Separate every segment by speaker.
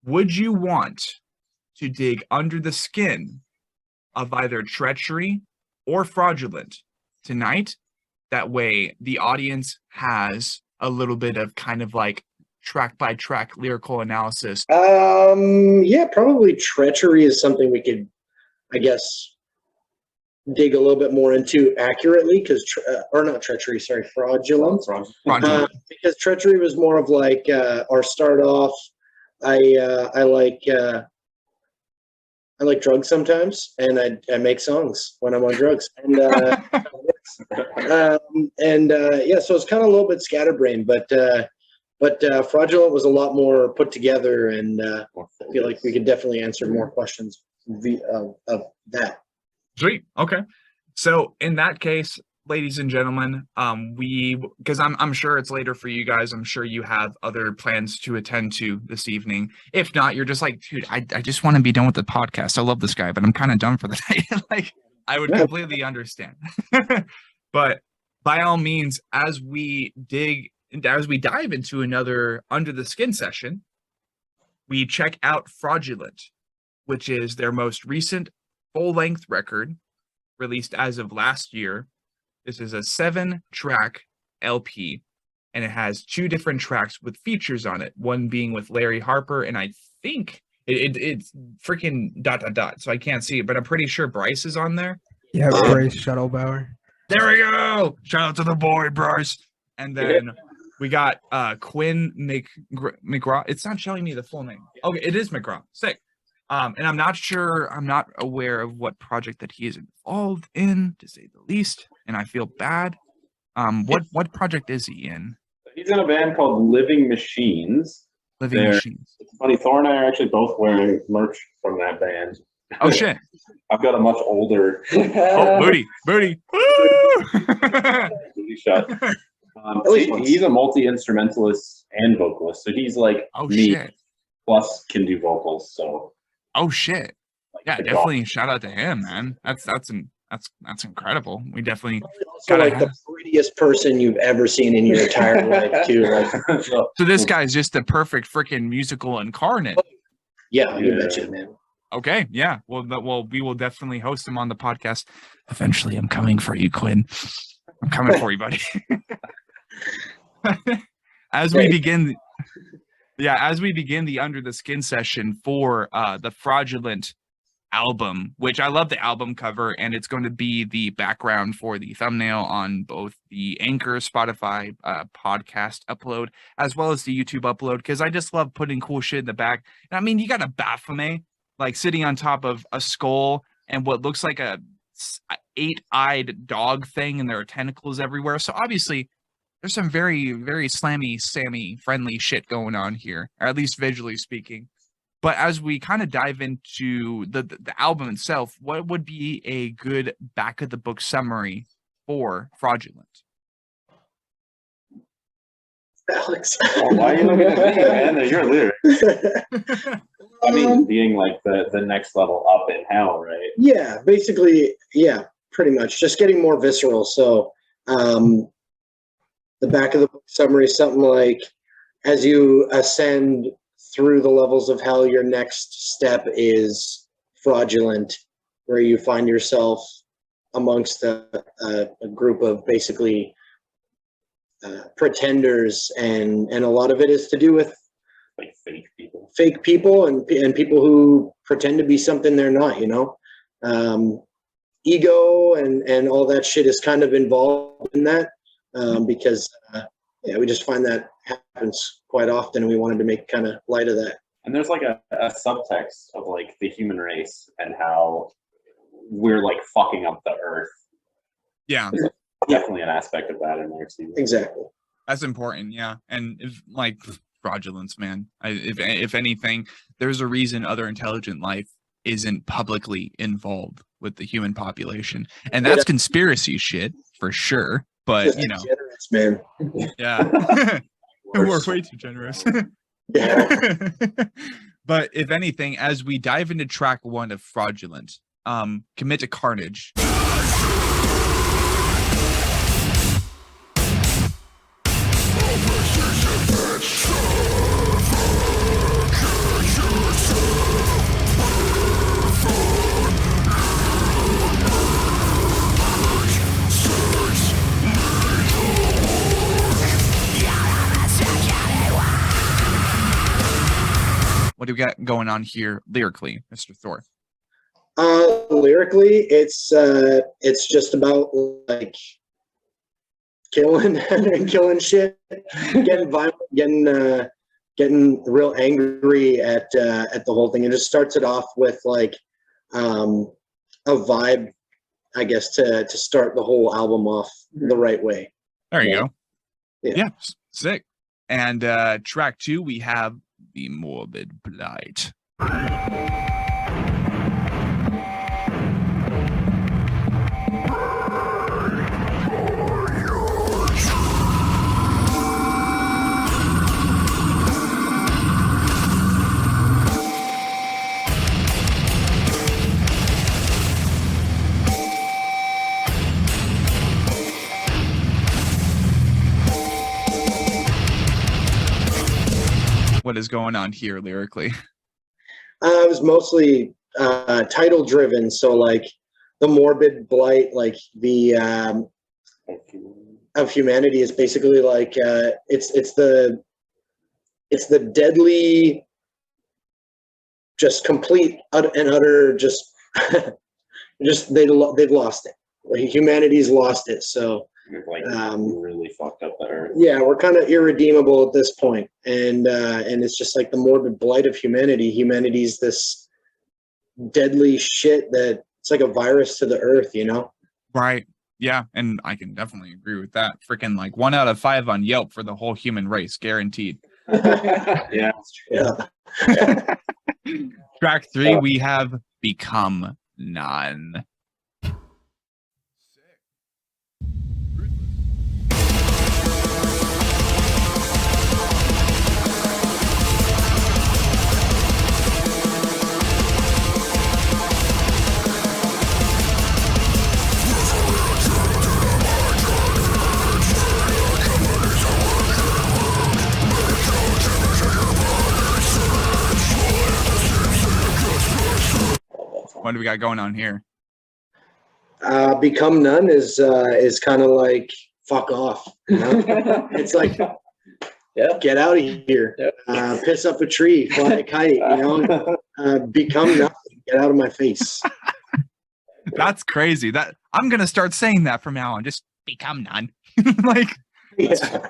Speaker 1: would you want to dig under the skin of either Treachery or Fraudulent tonight? That way the audience has a little bit of kind of like track by track lyrical analysis.
Speaker 2: Yeah, probably Treachery is something we could, I guess, dig a little bit more into accurately, because or not Treachery, sorry, Fraudulent. Because Treachery was more of like our start off. I like drugs sometimes, and I make songs when I'm on drugs, and yeah, so it's kind of a little bit scatterbrained, but Fraudulent was a lot more put together, and I feel like we could definitely answer more questions of that.
Speaker 1: Sweet. Okay. So in that case, ladies and gentlemen, because I'm sure it's later for you guys. I'm sure you have other plans to attend to this evening. If not, you're just like, dude, I just want to be done with the podcast. I love this guy, but I'm kind of done for the day. Like, I would completely understand. But by all means, as we dive into another Under the Skin session, we check out Fraudulent, which is their most recent full-length record, released as of last year. This is a 7-track LP, and it has 2 different tracks with features on it, one being with Larry Harper, and I think it's freaking ... So I can't see it, but I'm pretty sure Bryce is on there.
Speaker 3: Yeah, Bryce Shuttlebauer.
Speaker 1: There we go. Shout out to the boy, Bryce. And then we got Quinn McGraw. It's not showing me the full name. Okay, it is McGraw. Sick. And I'm not aware of what project that he is involved in, to say the least, and I feel bad. What project is he in?
Speaker 4: He's in a band called Living Machines.
Speaker 1: Machines.
Speaker 4: It's funny, Thor and I are actually both wearing merch from that band.
Speaker 1: Oh shit!
Speaker 4: I've got a much older.
Speaker 1: Oh, booty.
Speaker 4: Booty shot. He's a multi-instrumentalist and vocalist, so he's like me,
Speaker 1: shit.
Speaker 4: Plus can do vocals. So.
Speaker 1: Oh shit! Yeah, definitely shout out to him, man. That's incredible. We definitely
Speaker 2: also like the prettiest person you've ever seen in your entire life, too. Like,
Speaker 1: so this guy's just the perfect freaking musical incarnate.
Speaker 2: Yeah, you betcha, man.
Speaker 1: Okay, yeah. Well, we will definitely host him on the podcast. Eventually, I'm coming for you, Quinn. I'm coming for you, buddy. As we begin the Under the Skin session for the Fraudulent album, which I love the album cover, and it's going to be the background for the thumbnail on both the Anchor, Spotify podcast upload, as well as the YouTube upload, because I just love putting cool shit in the back. And I mean, you got a Baphomet like sitting on top of a skull and what looks like a 8-eyed dog thing, and there are tentacles everywhere. So obviously there's some very, very slammy, Sammy friendly shit going on here, or at least visually speaking. But as we kind of dive into the album itself, what would be a good back of the book summary for Fraudulent?
Speaker 2: Alex.
Speaker 4: Why are you looking at me, man? They're your lyrics. I mean, being like the next level up in hell, right?
Speaker 2: Yeah, basically, yeah, pretty much. Just getting more visceral. So the back of the book summary is something like, as you ascend through the levels of hell, your next step is Fraudulent, where you find yourself amongst a group of basically pretenders, and a lot of it is to do with
Speaker 4: like
Speaker 2: fake people and people who pretend to be something they're not, you know. Ego and all that shit is kind of involved in that, because yeah, we just find that happens quite often, and we wanted to make kind of light of that.
Speaker 4: And there's like a subtext of like the human race and how we're like fucking up the earth.
Speaker 1: Yeah.
Speaker 4: There's definitely an aspect of that in there too.
Speaker 2: Exactly.
Speaker 1: That's important, yeah. And if like Fraudulence, man, if anything, there's a reason other intelligent life isn't publicly involved with the human population, and that's conspiracy shit for sure. But
Speaker 2: just
Speaker 1: you know,
Speaker 2: generous, man.
Speaker 1: Yeah, we're way too generous.
Speaker 2: Yeah.
Speaker 1: But if anything, as we dive into track 1 of Fraudulent, Commit to Carnage. What do we got going on here lyrically, Mr. Thor?
Speaker 2: Lyrically, it's just about like killing shit, getting violent, getting real angry at the whole thing. It just starts it off with like a vibe, I guess, to start the whole album off the right way.
Speaker 1: There you
Speaker 2: Yeah.
Speaker 1: go.
Speaker 2: Yeah.
Speaker 1: Yeah, sick. And track 2, we have the Morbid Blight. What is going on here lyrically?
Speaker 2: It was mostly title driven, so like the Morbid Blight, like the of humanity is basically like it's the deadly, just complete and utter, just they've lost it. Like, humanity's lost it. So
Speaker 4: Like really fucked up that earth.
Speaker 2: yeah, we're kind of irredeemable at this point, and it's just like the morbid blight of humanity. Humanity's this deadly shit that it's like a virus to the earth, you know?
Speaker 1: Right. Yeah, and I can definitely agree with that. Freaking like 1 out of 5 on Yelp for the whole human race, guaranteed.
Speaker 4: Yeah.
Speaker 2: Yeah.
Speaker 1: Track 3, we have Become None. What do we got going on here?
Speaker 2: Become None is kind of like fuck off, you know? It's like,
Speaker 4: Yeah.
Speaker 2: get out of here, piss up a tree, fly a kite, you know? Become nothing, get out of my face.
Speaker 1: That's crazy. That I'm gonna start saying that from now on. Just become none. Like
Speaker 2: Yeah.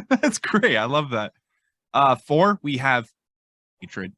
Speaker 1: that's great. I love that. 4, we have Hatred.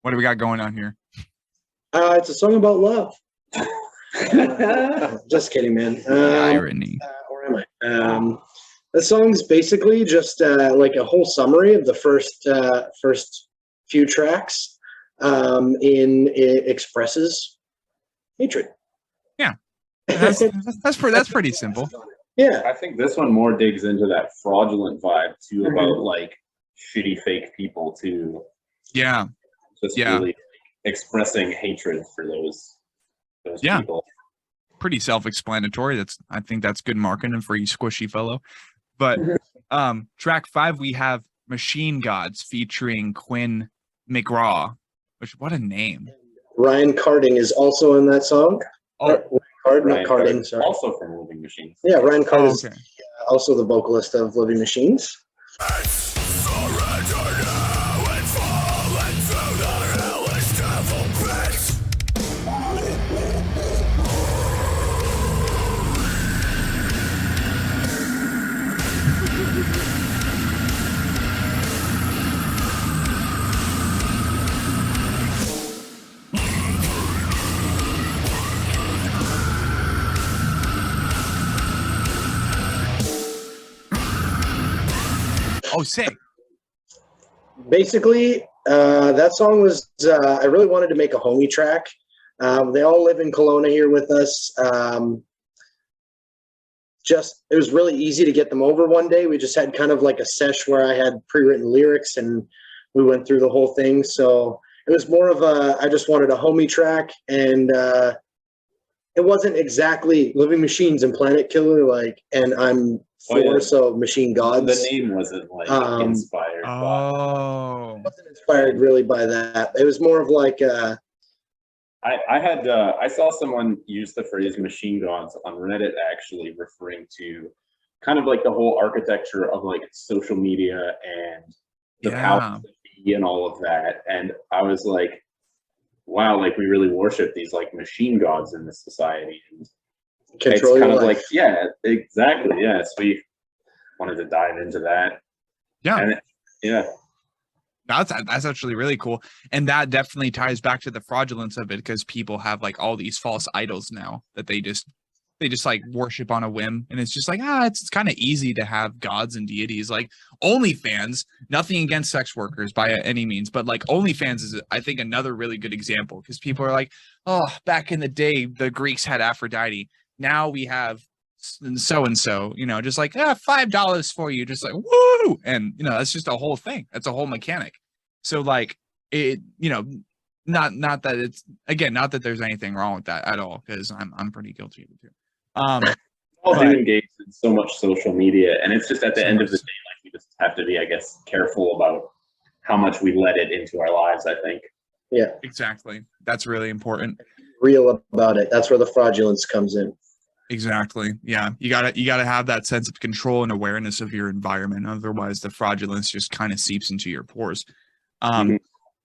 Speaker 1: What do we got going on here?
Speaker 2: It's a song about love. Just kidding, man.
Speaker 1: Irony.
Speaker 2: Where am I? The song's basically just like a whole summary of the first few tracks. It expresses hatred.
Speaker 1: Yeah. That's pretty simple.
Speaker 2: Yeah.
Speaker 4: I think this one more digs into that fraudulent vibe too, about like shitty fake people too.
Speaker 1: Yeah.
Speaker 4: Just
Speaker 1: Yeah.
Speaker 4: really expressing hatred for those
Speaker 1: Yeah.
Speaker 4: people.
Speaker 1: Pretty self-explanatory. I think that's good marketing for you squishy fellow. But track 5, we have Machine Gods featuring Quinn McGraw. Which, what a name.
Speaker 2: Ryan Carding is also in that song.
Speaker 1: Oh,
Speaker 2: Not
Speaker 4: Ryan
Speaker 2: Carding,
Speaker 4: Carding,
Speaker 2: sorry.
Speaker 4: also from Living Machines.
Speaker 2: Yeah, Ryan Carding is
Speaker 1: okay.
Speaker 2: also the vocalist of Living Machines.
Speaker 1: Oh, sick.
Speaker 2: Basically, that song was, I really wanted to make a homie track. They all live in Kelowna here with us. It was really easy to get them over one day. We just had kind of like a sesh where I had pre-written lyrics and we went through the whole thing. So it was more of I just wanted a homie track, and it wasn't exactly Living Machines and Planetkiller, and I'm Force of Machine Gods.
Speaker 4: The name wasn't inspired.
Speaker 1: Oh,
Speaker 2: It wasn't inspired really by that. It was more of
Speaker 4: I saw someone use the phrase machine gods on Reddit, actually referring to kind of like the whole architecture of like social media and the power and all of that. And I was like, wow, like we really worship these like machine gods in this society. And it's kind of like, yeah, exactly. Yeah. So we wanted to dive into that.
Speaker 1: Yeah.
Speaker 4: And
Speaker 1: that's actually really cool. And that definitely ties back to the fraudulence of it, because people have like all these false idols now that they just like worship on a whim. And it's just like, it's kind of easy to have gods and deities. Like OnlyFans, nothing against sex workers by any means, but like OnlyFans is, I think, another really good example, because people are like, oh, back in the day, the Greeks had Aphrodite. Now we have so-and-so, just like, $5 for you, just like, woo. And, that's just a whole thing. That's a whole mechanic. So like it, not that it's, again, not that there's anything wrong with that at all, because I'm pretty guilty of it too.
Speaker 4: All do engage in so much social media, and it's just at the end of the day, like we just have to be, I guess, careful about how much we let it into our lives, I think.
Speaker 2: Yeah,
Speaker 1: exactly. That's really important.
Speaker 2: Real about it. That's where the fraudulence comes in.
Speaker 1: Exactly. Yeah. You gotta have that sense of control and awareness of your environment. Otherwise the fraudulence just kind of seeps into your pores.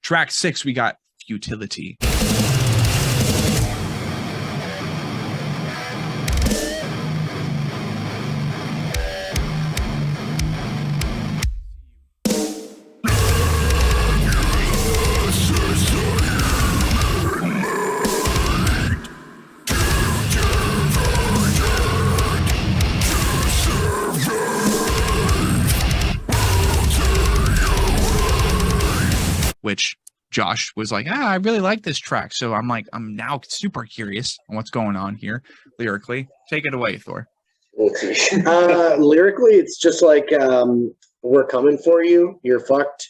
Speaker 1: Track 6, we got Futility. Which Josh was like, I really like this track. So I'm now super curious on what's going on here lyrically. Take it away, Thor.
Speaker 2: Lyrically, it's just like, we're coming for you. You're fucked.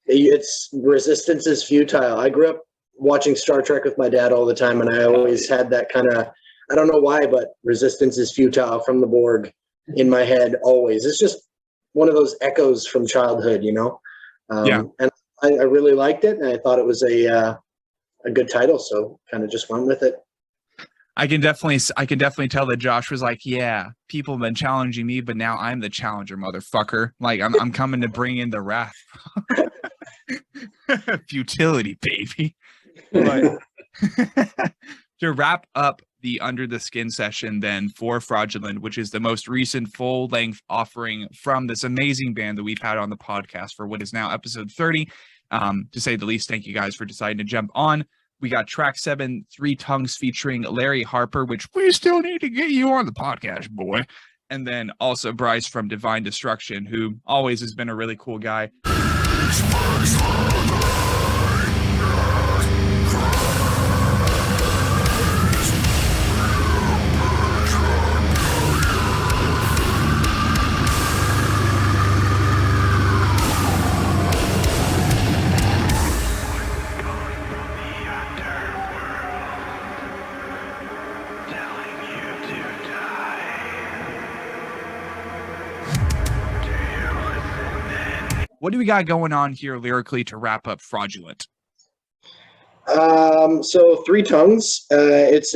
Speaker 2: It's resistance is futile. I grew up watching Star Trek with my dad all the time, and I always had that kind of, I don't know why, but resistance is futile from the Borg in my head always. It's just one of those echoes from childhood, And I really liked it, and I thought it was a good title, so kind of just went with it.
Speaker 1: I can definitely tell that Josh was like, yeah, people have been challenging me, but now I'm the challenger, motherfucker. Like I'm coming to bring in the wrath. Futility, baby. But to wrap up the Under the Skin session then for Fraudulent, which is the most recent full-length offering from this amazing band that we've had on the podcast for what is now episode 30. To say the least, thank you guys for deciding to jump on. We got track 7, Three Tongues featuring Larry Harper, which we still need to get you on the podcast, boy. And then also Bryce from Divine Destruction, who always has been a really cool guy. What do we got going on here lyrically to wrap up Fraudulent?
Speaker 2: So Three Tongues, it's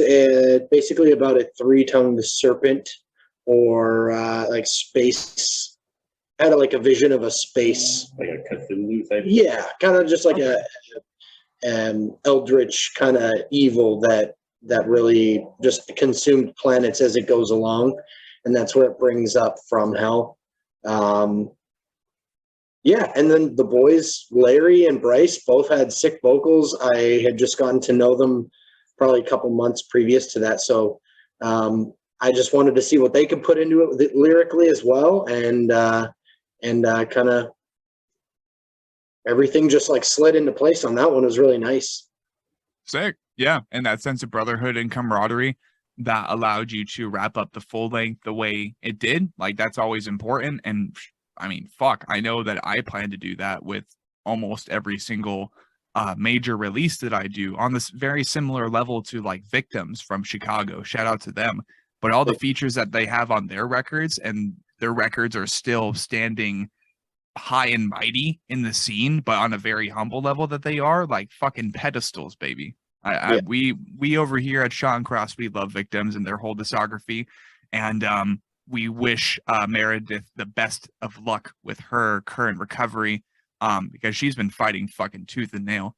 Speaker 2: basically about a three-tongued serpent, or like space, kind of like a vision of a space.
Speaker 4: Like a Cthulhu type?
Speaker 2: Yeah, kind of just like a eldritch kind of evil that really just consumed planets as it goes along, and that's where it brings up from hell. Yeah, and then the boys, Larry and Bryce, both had sick vocals. I had just gotten to know them probably a couple months previous to that, so I just wanted to see what they could put into it lyrically as well, and kind of everything just like slid into place on that one. It was really nice.
Speaker 1: Sick. Yeah, and that sense of brotherhood and camaraderie that allowed you to wrap up the full length the way it did. Like, that's always important. And I mean, fuck, I know that I plan to do that with almost every single major release that I do on this very similar level to like Victims from Chicago. Shout out to them. But all the features that they have on their records, and their records are still standing high and mighty in the scene, but on a very humble level that they are, like fucking pedestals, baby. We over here at Sean Cross, we love Victims and their whole discography, and we wish Meredith the best of luck with her current recovery, because she's been fighting fucking tooth and nail.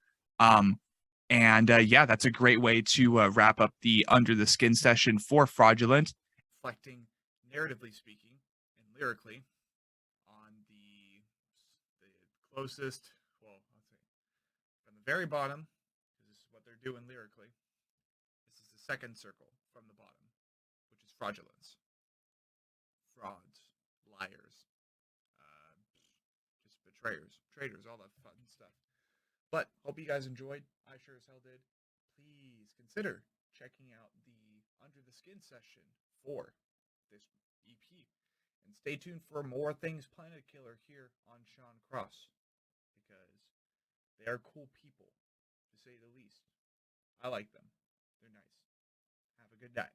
Speaker 1: And yeah, that's a great way to wrap up the Under the Skin session for Fraudulent, reflecting narratively speaking and lyrically on the closest, well, let's see, from the very bottom, because this is what they're doing lyrically. This is the second circle from the bottom, which is fraudulence, frauds, liars, just betrayers, traitors, all that fun stuff. But hope you guys enjoyed. I sure as hell did. Please consider checking out the Under the Skin session for this EP. And stay tuned for more things Planetkiller here on Sean Cross, because they are cool people, to say the least. I like them. They're nice. Have a good night.